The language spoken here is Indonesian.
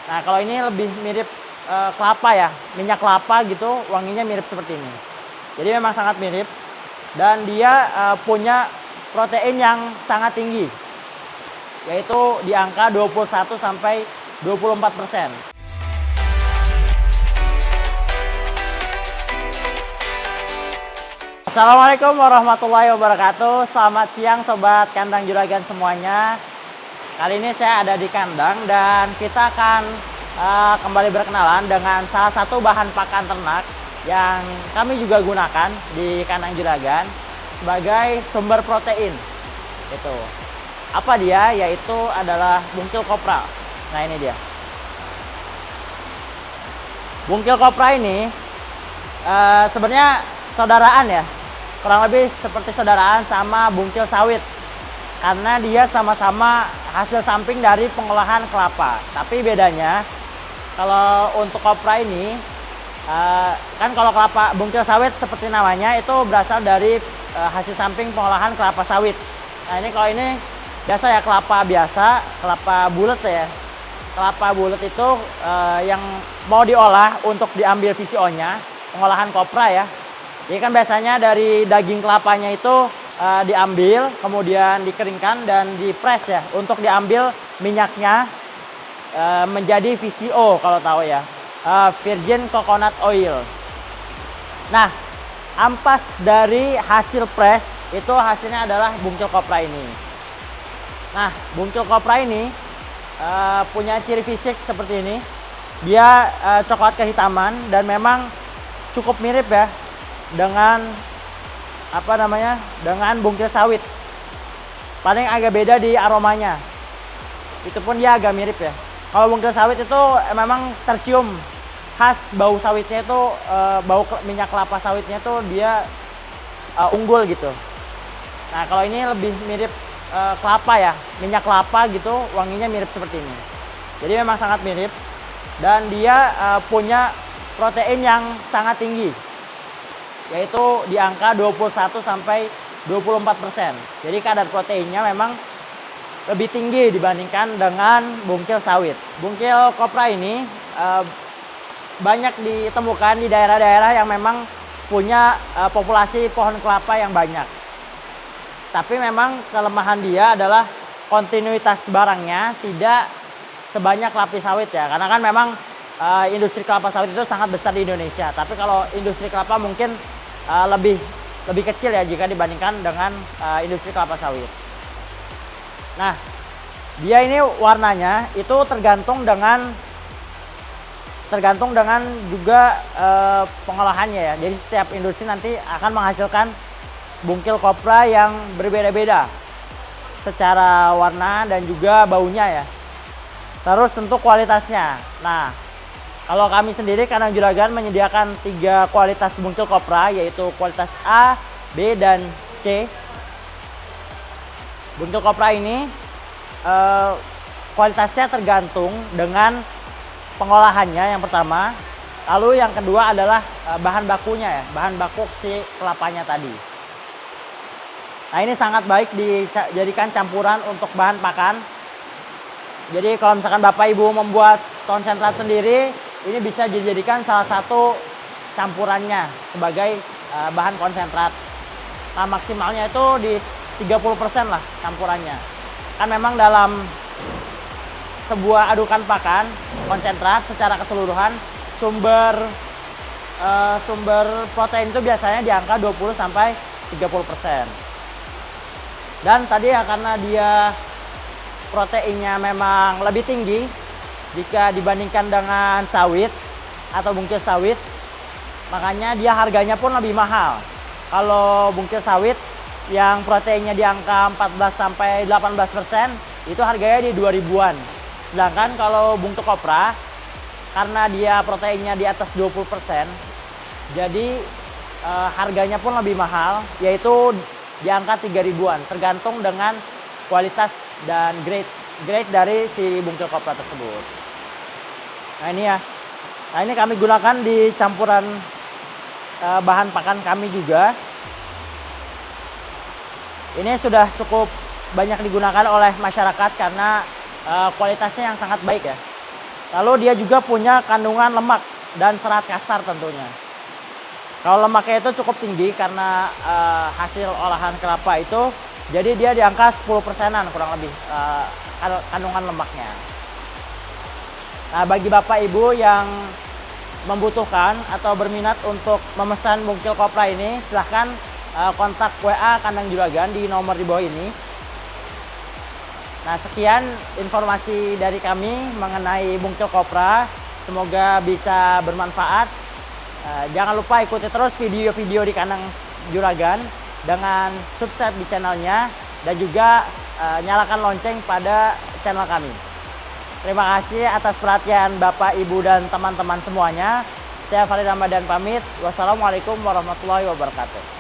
Nah, kalau ini lebih mirip kelapa ya, minyak kelapa gitu, wanginya mirip seperti ini. Jadi memang sangat mirip dan dia punya protein yang sangat tinggi, yaitu di angka 21 sampai 24%. Assalamualaikum warahmatullahi wabarakatuh. Selamat siang sobat kandang juragan semuanya. Kali ini saya ada di kandang dan kita akan kembali berkenalan dengan salah satu bahan pakan ternak yang kami juga gunakan di kandang juragan sebagai sumber protein. Itu apa dia? Yaitu adalah bungkil kopra. Nah, ini dia. Bungkil kopra ini sebenarnya saudaraan ya, kurang lebih seperti saudaraan sama bungkil sawit, karena dia sama-sama hasil samping dari pengolahan kelapa. Tapi bedanya, kalau untuk kopra ini, kan kalau kelapa bungkil sawit seperti namanya itu berasal dari hasil samping pengolahan kelapa sawit. Nah, ini kalau ini biasa ya, kelapa biasa, kelapa bulat ya. Kelapa bulat itu yang mau diolah untuk diambil VCO-nya, pengolahan kopra ya. Jadi kan biasanya dari daging kelapanya itu diambil, kemudian dikeringkan dan dipres ya, untuk diambil minyaknya menjadi VCO kalau tahu ya, virgin coconut oil. Nah, ampas dari hasil press itu hasilnya adalah bungkil kopra ini. Nah, bungkil kopra ini punya ciri fisik seperti ini. Dia coklat kehitaman dan memang cukup mirip ya dengan dengan bungkil sawit. Paling agak beda di aromanya, itu pun dia agak mirip ya. Kalau bungkil sawit itu memang tercium khas bau sawitnya, itu bau minyak kelapa sawitnya itu dia unggul gitu. Nah, kalau ini lebih mirip kelapa ya, minyak kelapa gitu, wanginya mirip seperti ini. Jadi memang sangat mirip dan dia punya protein yang sangat tinggi, yaitu di angka 21 sampai 24%. Jadi kadar proteinnya memang lebih tinggi dibandingkan dengan bungkil sawit. Bungkil kopra ini banyak ditemukan di daerah-daerah yang memang punya populasi pohon kelapa yang banyak. Tapi memang kelemahan dia adalah kontinuitas barangnya tidak sebanyak lapis sawit ya. Karena kan memang industri kelapa sawit itu sangat besar di Indonesia. Tapi kalau industri kelapa mungkin lebih kecil ya jika dibandingkan dengan industri kelapa sawit. Nah, dia ini warnanya itu tergantung dengan juga pengolahannya ya. Jadi setiap industri nanti akan menghasilkan bungkil kopra yang berbeda-beda secara warna dan juga baunya ya. Terus tentu kualitasnya. Nah, kalau kami sendiri kandang juragan menyediakan 3 kualitas bungkil kopra, yaitu kualitas A, B, dan C. Bungkil kopra ini kualitasnya tergantung dengan pengolahannya yang pertama. Lalu yang kedua adalah bahan bakunya ya, bahan baku si kelapanya tadi. Nah, ini sangat baik dijadikan campuran untuk bahan pakan. Jadi kalau misalkan Bapak Ibu membuat konsentrat sendiri, ini bisa dijadikan salah satu campurannya sebagai bahan konsentrat. Nah, maksimalnya itu di 30% lah campurannya. Kan memang dalam sebuah adukan pakan konsentrat secara keseluruhan sumber protein itu biasanya di angka 20 sampai 30%. Dan tadi ya, karena dia proteinnya memang lebih tinggi jika dibandingkan dengan sawit atau bungkil sawit, makanya dia harganya pun lebih mahal. Kalau bungkil sawit yang proteinnya di angka 14 sampai 18%, itu harganya di 2000-an. Sedangkan kalau bungkil kopra, karena dia proteinnya di atas 20%, jadi harganya pun lebih mahal, yaitu di angka 3000-an, tergantung dengan kualitas dan grade dari si bungkil kopra tersebut. Nah, ini ya. Nah, ini kami gunakan di campuran bahan pakan kami juga. Ini sudah cukup banyak digunakan oleh masyarakat karena kualitasnya yang sangat baik ya. Lalu dia juga punya kandungan lemak dan serat kasar tentunya. Kalau lemaknya itu cukup tinggi karena hasil olahan kelapa itu, jadi dia di angka 10%-an kurang lebih kandungan lemaknya. Nah, bagi Bapak Ibu yang membutuhkan atau berminat untuk memesan mungkil kopra ini, silahkan kontak WA Kandang Juragan di nomor di bawah ini. Nah, sekian informasi dari kami mengenai mungkil kopra. Semoga bisa bermanfaat. Jangan lupa ikuti terus video-video di Kandang Juragan dengan subscribe di channelnya dan juga nyalakan lonceng pada channel kami. Terima kasih atas perhatian Bapak, Ibu, dan teman-teman semuanya. Saya Farid Ramadan pamit. Wassalamualaikum warahmatullahi wabarakatuh.